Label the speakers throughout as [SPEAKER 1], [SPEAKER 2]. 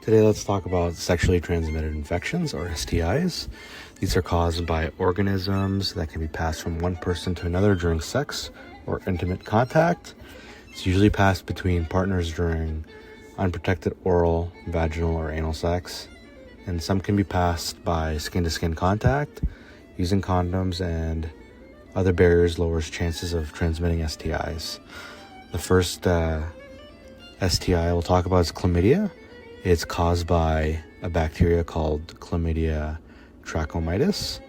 [SPEAKER 1] Today, let's talk about sexually transmitted infections, or STIs. These are caused by organisms that can be passed from one person to another during sex or intimate contact. It's usually passed between partners during unprotected oral, vaginal, or anal sex. And some can be passed by skin-to-skin contact. Using condoms and other barriers lowers chances of transmitting STIs. The first STI we'll talk about is chlamydia. It's caused by a bacteria called Chlamydia trachomatis.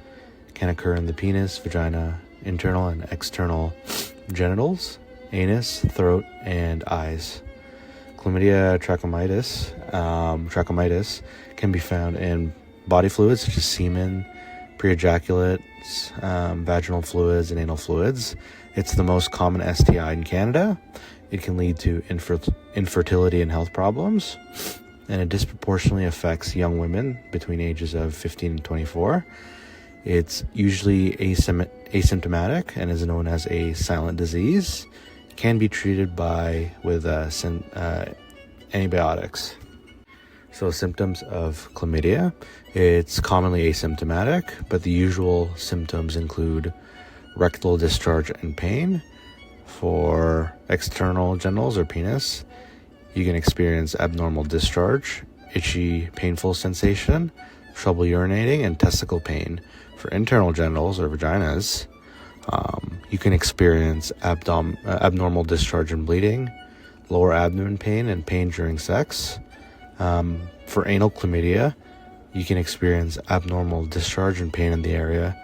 [SPEAKER 1] It can occur in the penis, vagina, internal and external genitals, anus, throat, and eyes. Chlamydia trachomatis can be found in body fluids such as semen, pre-ejaculates, vaginal fluids, and anal fluids. It's the most common STI in Canada. It can lead to infertility and health problems, and it disproportionately affects young women between ages of 15 and 24. It's usually asymptomatic and is known as a silent disease. It can be treated with antibiotics. So symptoms of chlamydia, it's commonly asymptomatic, but the usual symptoms include rectal discharge and pain. For external genitals or penis, you can experience abnormal discharge, itchy, painful sensation, trouble urinating, and testicle pain. For internal genitals or vaginas, you can experience abnormal discharge and bleeding, lower abdomen pain, and pain during sex. For anal chlamydia, you can experience abnormal discharge and pain in the area.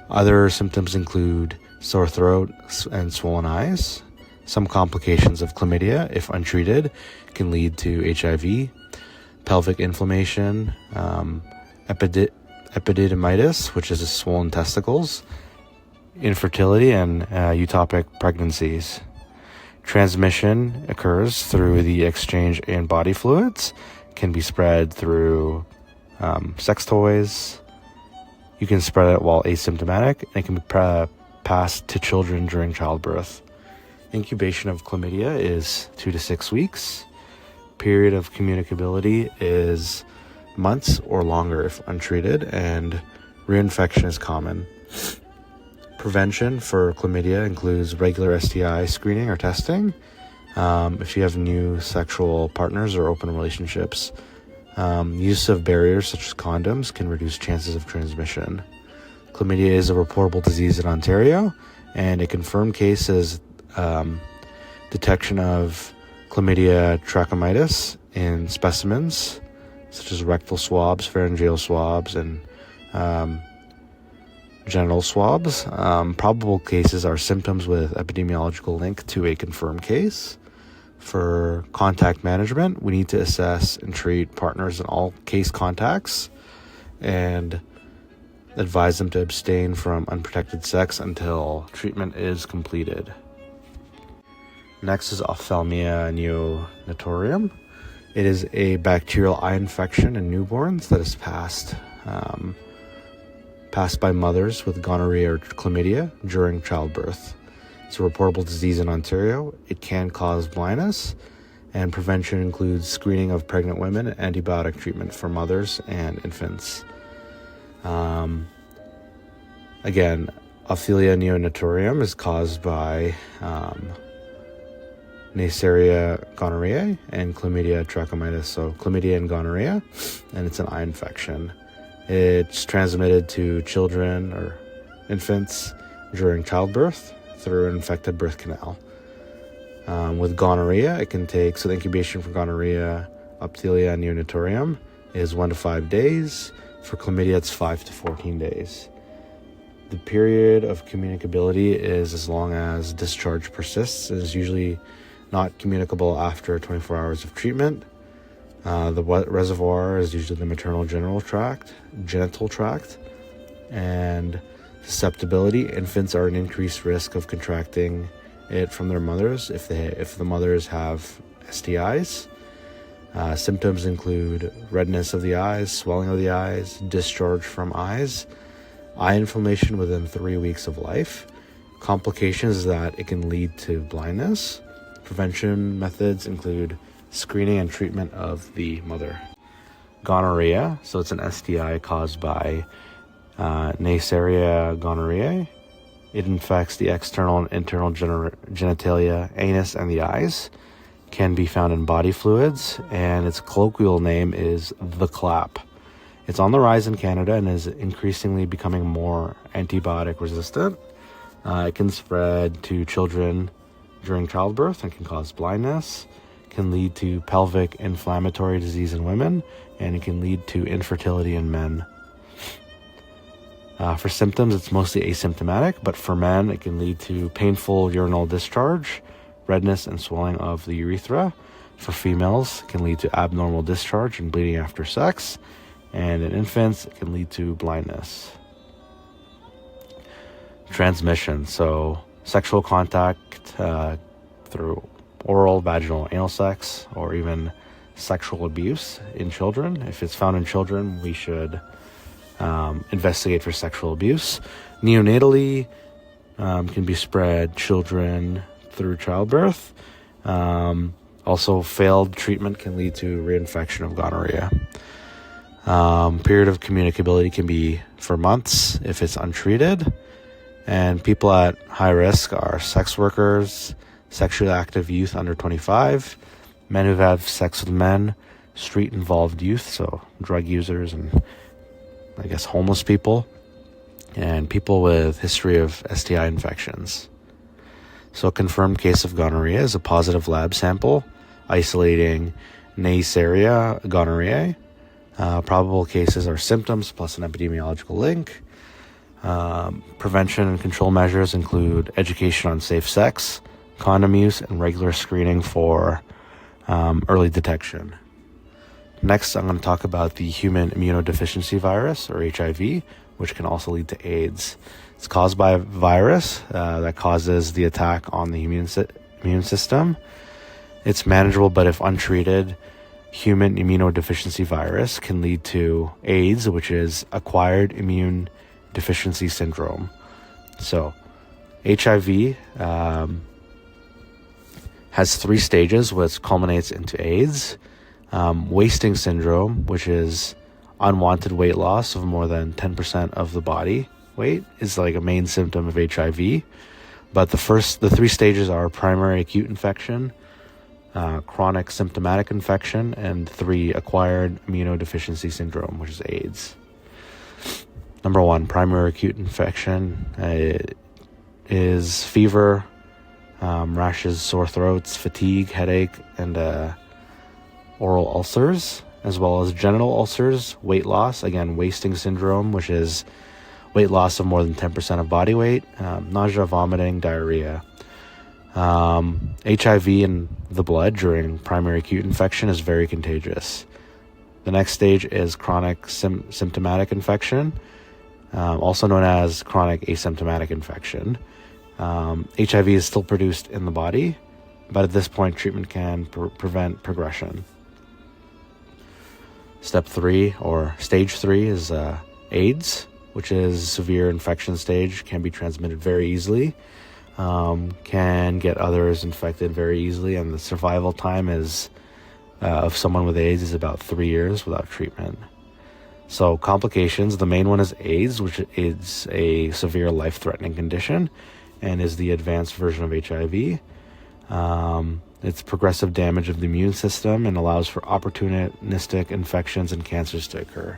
[SPEAKER 1] Other symptoms include sore throat and swollen eyes. Some complications of chlamydia, if untreated, can lead to HIV, pelvic inflammation, epididymitis, which is swollen testicles, infertility, and ectopic pregnancies. Transmission occurs through the exchange in body fluids, can be spread through sex toys. You can spread it while asymptomatic, and it can be passed to children during childbirth. Incubation of chlamydia is 2 to 6 weeks. Period of communicability is months or longer if untreated, and reinfection is common. Prevention for chlamydia includes regular STI screening or testing. If you have new sexual partners or open relationships, use of barriers such as condoms can reduce chances of transmission. Chlamydia is a reportable disease in Ontario, and a confirmed case is detection of chlamydia trachomatis in specimens such as rectal swabs, pharyngeal swabs, and genital swabs. Probable cases are symptoms with epidemiological link to a confirmed case. For contact management, we need to assess and treat partners in all case contacts and advise them to abstain from unprotected sex until treatment is completed. Next is ophthalmia neonatorium. It is a bacterial eye infection in newborns that is passed by mothers with gonorrhea or chlamydia during childbirth. It's a reportable disease in Ontario. It can cause blindness, and prevention includes screening of pregnant women and antibiotic treatment for mothers and infants. Again, ophthalmia neonatorium is caused by Neisseria gonorrhoeae and Chlamydia trachomatis. So chlamydia and gonorrhea, and it's an eye infection. It's transmitted to children or infants during childbirth through an infected birth canal. With gonorrhea, it can take, so the incubation for gonorrhea, ophthalmia neonatorium, is 1 to 5 days. For chlamydia, it's 5 to 14 days. The period of communicability is as long as discharge persists and is usually not communicable after 24 hours of treatment. The reservoir is usually the maternal genital tract, and susceptibility. Infants are at increased risk of contracting it from their mothers if the mothers have STIs. Symptoms include redness of the eyes, swelling of the eyes, discharge from eyes, eye inflammation within 3 weeks of life. Complications is that it can lead to blindness. Prevention methods include screening and treatment of the mother. gonorrhea. So it's an STI caused by Neisseria gonorrhoeae. It infects the external and internal genitalia, anus, and the eyes. Can be found in body fluids, and its colloquial name is the clap. It's on the rise in Canada and is increasingly becoming more antibiotic resistant. It can spread to children during childbirth and can cause blindness, can lead to pelvic inflammatory disease in women, and it can lead to infertility in men. For symptoms, it's mostly asymptomatic, but for men, it can lead to painful urinal discharge, redness and swelling of the urethra. For females, it can lead to abnormal discharge and bleeding after sex, and in infants, it can lead to blindness. Transmission, so sexual contact through oral, vaginal, anal sex, or even sexual abuse in children. If it's found in children, we should investigate for sexual abuse. Neonatally, can be spread children through childbirth. Also, failed treatment can lead to reinfection of gonorrhea. Period of communicability can be for months if it's untreated. And people at high risk are sex workers, sexually active youth under 25, men who have sex with men, street-involved youth, so drug users and I guess homeless people, and people with history of STI infections. So a confirmed case of gonorrhea is a positive lab sample isolating Neisseria gonorrhoeae. Probable cases are symptoms plus an epidemiological link. Prevention and control measures include education on safe sex, condom use, and regular screening for early detection. Next, I'm going to talk about the human immunodeficiency virus, or HIV, which can also lead to AIDS. It's caused by a virus that causes the attack on the immune system. It's manageable, but if untreated, human immunodeficiency virus can lead to AIDS, which is acquired immune deficiency syndrome. So, HIV has 3 stages, which culminates into AIDS. Wasting syndrome, which is unwanted weight loss of more than 10% of the body weight, is like a main symptom of HIV. But the 3 stages are primary acute infection, chronic symptomatic infection, and 3 acquired immunodeficiency syndrome, which is AIDS. Number 1, primary acute infection is fever, rashes, sore throats, fatigue, headache, and oral ulcers, as well as genital ulcers, weight loss, again, wasting syndrome, which is weight loss of more than 10% of body weight, nausea, vomiting, diarrhea. HIV in the blood during primary acute infection is very contagious. The next stage is chronic symptomatic infection, also known as chronic asymptomatic infection. HIV is still produced in the body, but at this point, treatment can prevent progression. Step 3, or stage 3, is AIDS, which is severe infection stage, can be transmitted very easily, can get others infected very easily, and the survival time of someone with AIDS is about 3 years without treatment. So complications, the main one is AIDS, which is a severe life-threatening condition and is the advanced version of HIV. It's progressive damage of the immune system and allows for opportunistic infections and cancers to occur.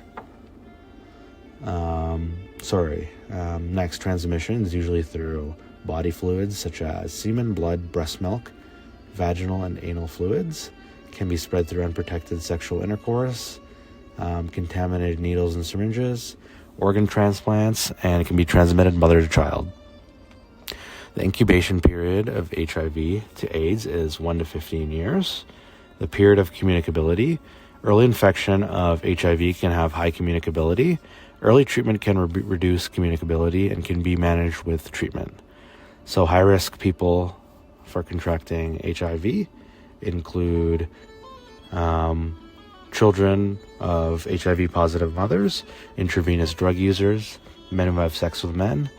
[SPEAKER 1] Next, transmission is usually through body fluids such as semen, blood, breast milk, vaginal and anal fluids. Can be spread through unprotected sexual intercourse, contaminated needles and syringes, organ transplants, and it can be transmitted mother to child. The incubation period of HIV to AIDS is 1 to 15 years. The period of communicability. Early infection of HIV can have high communicability. Early treatment can reduce communicability and can be managed with treatment. So high-risk people for contracting HIV include children of HIV-positive mothers, intravenous drug users, men who have sex with men,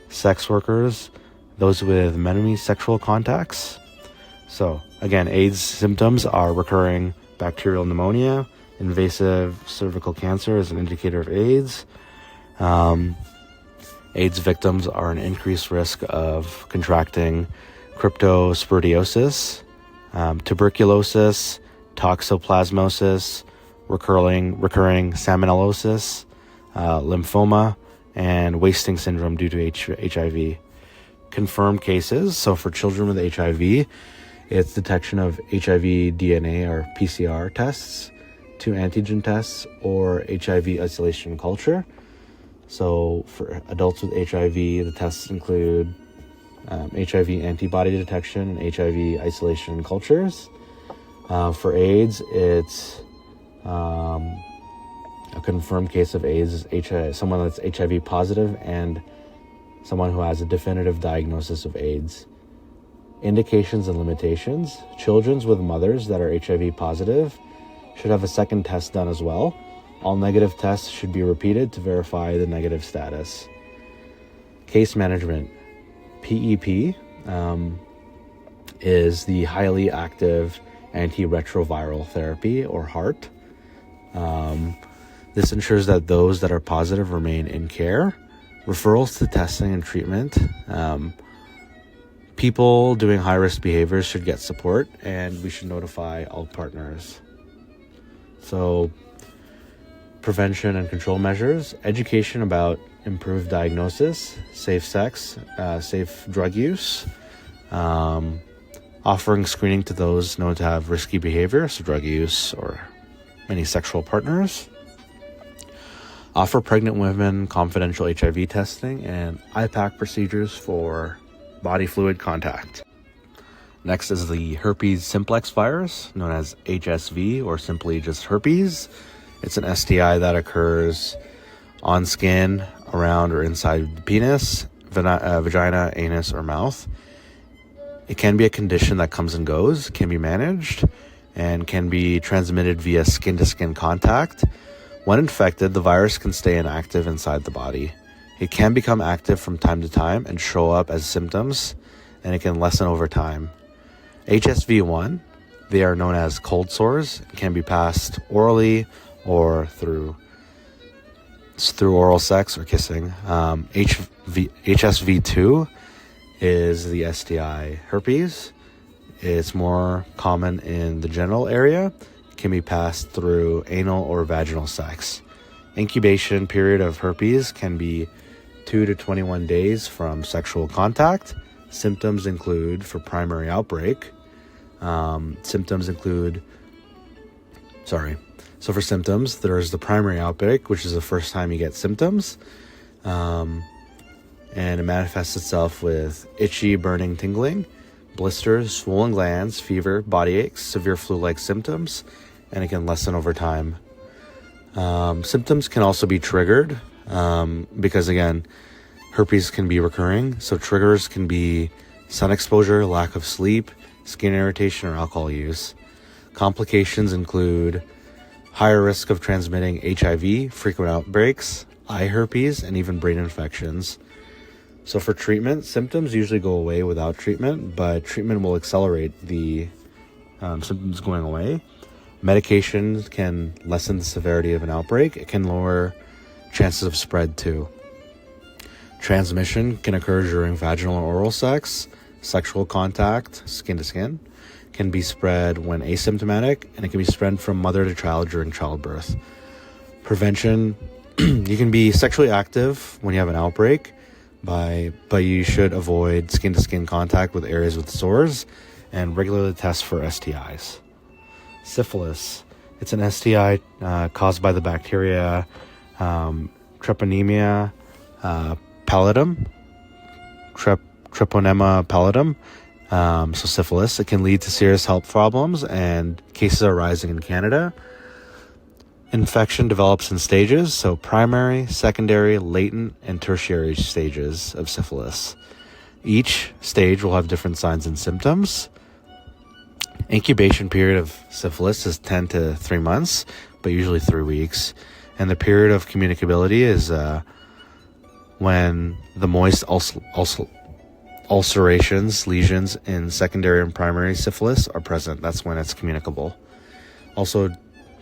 [SPEAKER 1] sex workers, those with many sexual contacts. So, again, AIDS symptoms are recurring bacterial pneumonia, Invasive cervical cancer is an indicator of AIDS. AIDS victims are an increased risk of contracting cryptosporidiosis, tuberculosis, toxoplasmosis, recurring salmonellosis, lymphoma, and wasting syndrome due to HIV. Confirmed cases. So for children with HIV, it's detection of HIV DNA or PCR tests, 2 antigen tests, or HIV isolation culture. So for adults with HIV, the tests include HIV antibody detection and HIV isolation cultures. For AIDS, it's a confirmed case of AIDS is someone that's HIV positive and someone who has a definitive diagnosis of AIDS. Indications and limitations. Children with mothers that are HIV positive should have a second test done as well. All negative tests should be repeated to verify the negative status. Case management. PEP is the highly active antiretroviral therapy, or HAART. This ensures that those that are positive remain in care. Referrals to testing and treatment. People doing high-risk behaviors should get support, and we should notify all partners. So, prevention and control measures, education about improved diagnosis, safe sex, safe drug use, offering screening to those known to have risky behavior, so drug use or many sexual partners, offer pregnant women confidential HIV testing, and IPAC procedures for body fluid contact. Next is the herpes simplex virus, known as HSV, or simply just herpes. It's an STI that occurs on skin, around or inside the penis, vagina, anus, or mouth. It can be a condition that comes and goes, can be managed, and can be transmitted via skin-to-skin contact. When infected, the virus can stay inactive inside the body. It can become active from time to time and show up as symptoms, and it can lessen over time. HSV-1, they are known as cold sores, can be passed orally or through oral sex or kissing. HSV-2 is the STI herpes. It's more common in the genital area. It can be passed through anal or vaginal sex. Incubation period of herpes can be 2 to 21 days from sexual contact. Symptoms include, for primary outbreak, So for symptoms, there's the primary outbreak, which is the first time you get symptoms. And it manifests itself with itchy, burning, tingling, blisters, swollen glands, fever, body aches, severe flu-like symptoms, and it can lessen over time. Symptoms can also be triggered because, again, herpes can be recurring. So triggers can be sun exposure, lack of sleep, skin irritation, or alcohol use. Complications include higher risk of transmitting HIV, frequent outbreaks, eye herpes, and even brain infections. So for treatment, symptoms usually go away without treatment, but treatment will accelerate the symptoms going away. Medication can lessen the severity of an outbreak. It can lower chances of spread too. Transmission can occur during vaginal or oral sex, sexual contact, skin to skin. Can be spread when asymptomatic, and it can be spread from mother to child during childbirth. Prevention, you can be sexually active when you have an outbreak, but you should avoid skin-to-skin contact with areas with sores and regularly test for STIs. Syphilis, it's an STI caused by the bacteria Treponema pallidum, Treponema pallidum. So syphilis, it can lead to serious health problems, and cases are rising in Canada. Infection develops in stages, so primary, secondary, latent, and tertiary stages of syphilis. Each stage will have different signs and symptoms. Incubation period of syphilis is 10 to 3 months, but usually 3 weeks. And the period of communicability is when the moist ulcerations, lesions in secondary and primary syphilis are present. That's when it's communicable. Also,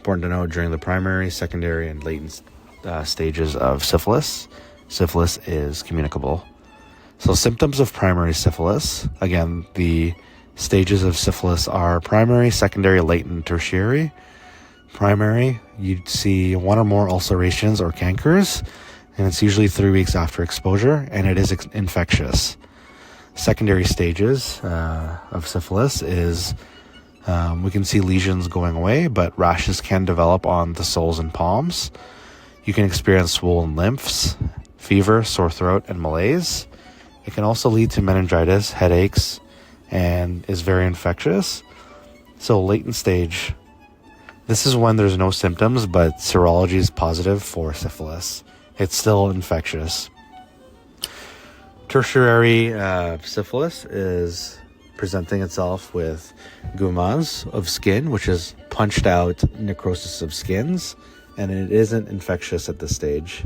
[SPEAKER 1] Important to note, during the primary, secondary, and latent stages of syphilis, syphilis is communicable. So symptoms of primary syphilis, again, the stages of syphilis are primary, secondary, latent, tertiary. Primary, you'd see one or more ulcerations or cankers, and it's usually 3 weeks after exposure, and it is infectious. Secondary stages of syphilis is we can see lesions going away, but rashes can develop on the soles and palms. You can experience swollen lymphs, fever, sore throat, and malaise. It can also lead to meningitis, headaches, and is very infectious. So latent stage, this is when there's no symptoms, but serology is positive for syphilis. It's still infectious. Tertiary syphilis is presenting itself with gumas of skin, which is punched out necrosis of skins, and it isn't infectious at this stage.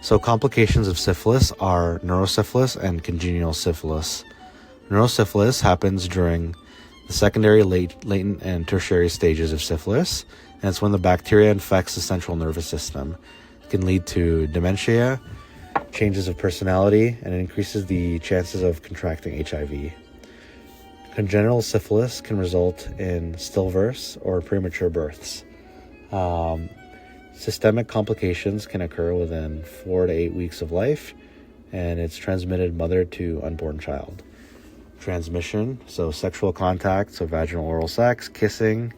[SPEAKER 1] So complications of syphilis are neurosyphilis and congenital syphilis. Neurosyphilis happens during the secondary, latent, and tertiary stages of syphilis, and it's when the bacteria infects the central nervous system. It can lead to dementia, changes of personality, and it increases the chances of contracting HIV. Congenital syphilis can result in stillbirths or premature births. Systemic complications can occur within 4 to 8 weeks of life, and it's transmitted mother to unborn child. Transmission, so sexual contact, so vaginal oral sex, kissing,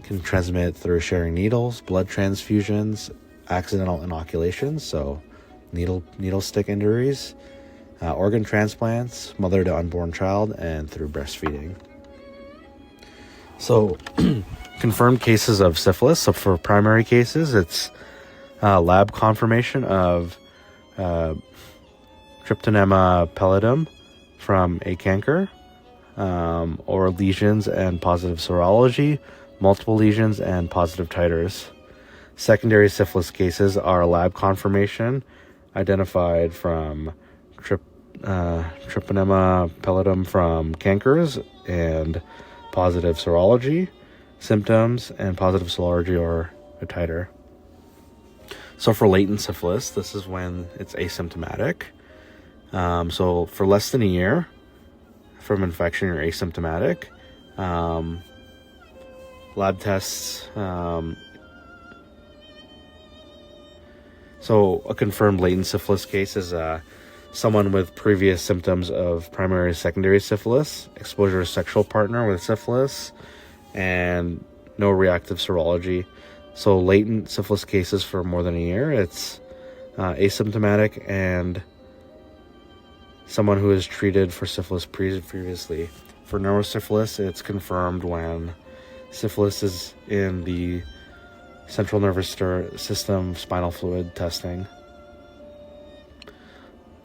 [SPEAKER 1] can transmit through sharing needles, blood transfusions, accidental inoculations, so needle stick injuries, organ transplants, mother to unborn child, and through breastfeeding. So confirmed cases of syphilis. So for primary cases, it's lab confirmation of Trypanosoma pallidum from a canker, or lesions and positive serology, multiple lesions and positive titers. Secondary syphilis cases are lab confirmation identified from Trypanosoma pallidum from cankers and positive serology, symptoms, and positive serology or a titer. So for latent syphilis, this is when it's asymptomatic. So for less than a year from infection, you're asymptomatic. Lab tests. So a confirmed latent syphilis case is someone with previous symptoms of primary or secondary syphilis, exposure to sexual partner with syphilis, and no reactive serology. So latent syphilis cases for more than a year, it's asymptomatic and someone who is treated for syphilis previously. For neurosyphilis, it's confirmed when syphilis is in the central nervous system spinal fluid testing.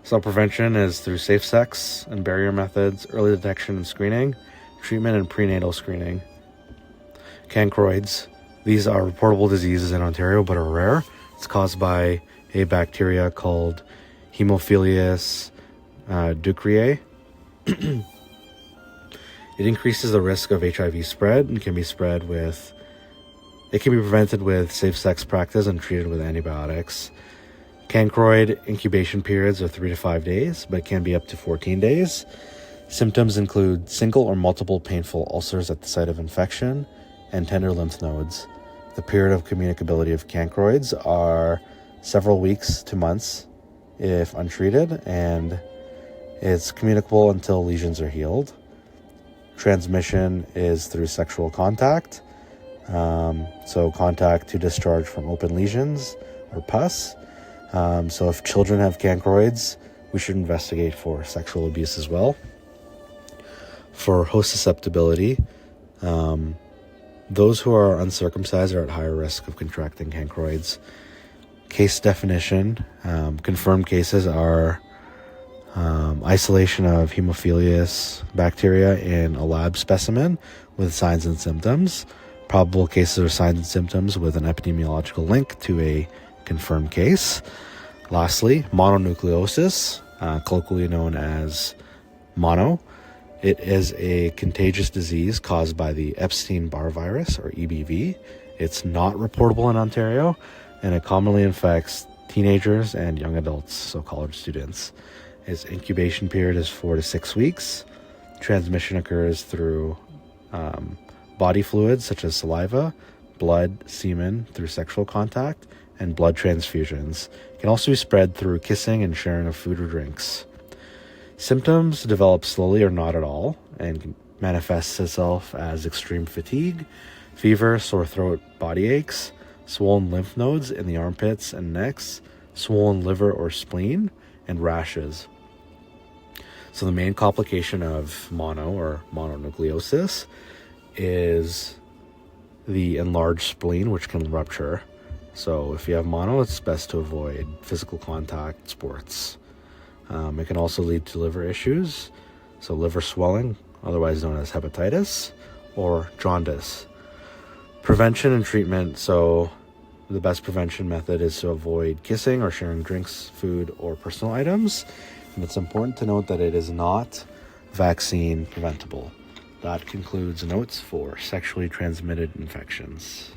[SPEAKER 1] So prevention is through safe sex and barrier methods, early detection and screening, treatment and prenatal screening. Cankroids. These are reportable diseases in Ontario but are rare. It's caused by a bacteria called Haemophilus ducreae. It increases the risk of HIV spread and can be prevented with safe sex practice and treated with antibiotics. Cankroid incubation periods are 3 to 5 days, but can be up to 14 days. Symptoms include single or multiple painful ulcers at the site of infection and tender lymph nodes. The period of communicability of cankroids are several weeks to months if untreated, and it's communicable until lesions are healed. Transmission is through sexual contact, so contact to discharge from open lesions or pus. So if children have cankroids, we should investigate for sexual abuse as well. For host susceptibility, those who are uncircumcised are at higher risk of contracting cankroids. Case definition, confirmed cases are isolation of Haemophilus bacteria in a lab specimen with signs and symptoms. Probable cases are signs and symptoms with an epidemiological link to a confirmed case. Lastly, mononucleosis, colloquially known as mono. It is a contagious disease caused by the Epstein-Barr virus, or EBV. It's not reportable in Ontario, and it commonly infects teenagers and young adults, so college students. Its incubation period is 4 to 6 weeks. Transmission occurs through body fluids such as saliva, blood, semen, through sexual contact, and blood transfusions. It can also be spread through kissing and sharing of food or drinks. Symptoms develop slowly or not at all and manifests itself as extreme fatigue, fever, sore throat, body aches, swollen lymph nodes in the armpits and necks, swollen liver or spleen, and rashes. So the main complication of mono or mononucleosis is the enlarged spleen, which can rupture. So if you have mono, it's best to avoid physical contact sports. It can also lead to liver issues, so liver swelling, otherwise known as hepatitis, or jaundice. Prevention and treatment. So the best prevention method is to avoid kissing or sharing drinks, food, or personal items. And it's important to note that it is not vaccine preventable. That concludes notes for sexually transmitted infections.